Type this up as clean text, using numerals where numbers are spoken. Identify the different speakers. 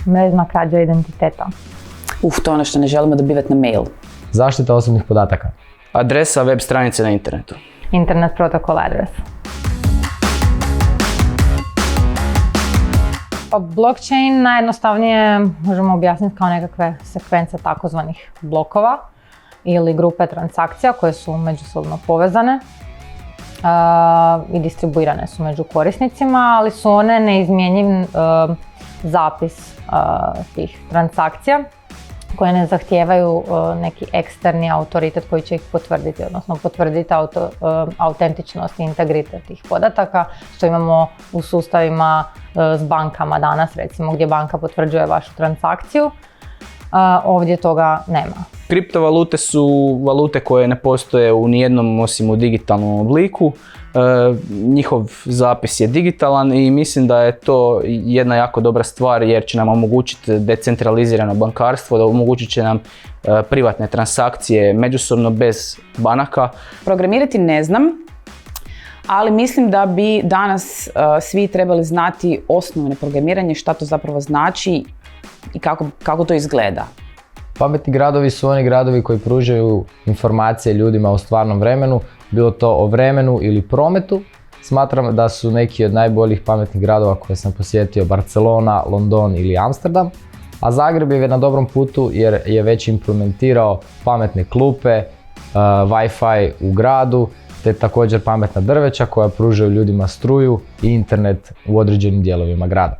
Speaker 1: Mrežna krađa identiteta.
Speaker 2: To je ono što ne želimo dobivati na mail.
Speaker 3: Zaštita osobnih podataka.
Speaker 4: Adresa web stranice na internetu.
Speaker 1: Internet protocol address. Pa blockchain najjednostavnije možemo objasniti kao nekakve sekvence takozvanih blokova ili grupe transakcija koje su međusobno povezane i distribuirane su među korisnicima, ali su one neizmjenjiv zapis tih transakcija koje ne zahtijevaju neki eksterni autoritet koji će ih potvrditi, odnosno potvrditi autentičnost i integritet tih podataka, što imamo u sustavima s bankama danas, recimo gdje banka potvrđuje vašu transakciju. Ovdje toga nema.
Speaker 4: Kriptovalute su valute koje ne postoje u nijednom osim u digitalnom obliku. Njihov zapis je digitalan i mislim da je to jedna jako dobra stvar jer će nam omogućiti decentralizirano bankarstvo, da omogućit će nam privatne transakcije međusobno bez banaka.
Speaker 2: Programirati ne znam, ali mislim da bi danas svi trebali znati osnovne programiranje, šta to zapravo znači i kako to izgleda.
Speaker 3: Pametni gradovi su oni gradovi koji pružaju informacije ljudima u stvarnom vremenu, bilo to o vremenu ili prometu. Smatram da su neki od najboljih pametnih gradova koje sam posjetio Barcelona, London ili Amsterdam, a Zagreb je na dobrom putu jer je već implementirao pametne klupe, Wi-Fi u gradu, te također pametna drveća koja pružaju ljudima struju i internet u određenim dijelovima grada.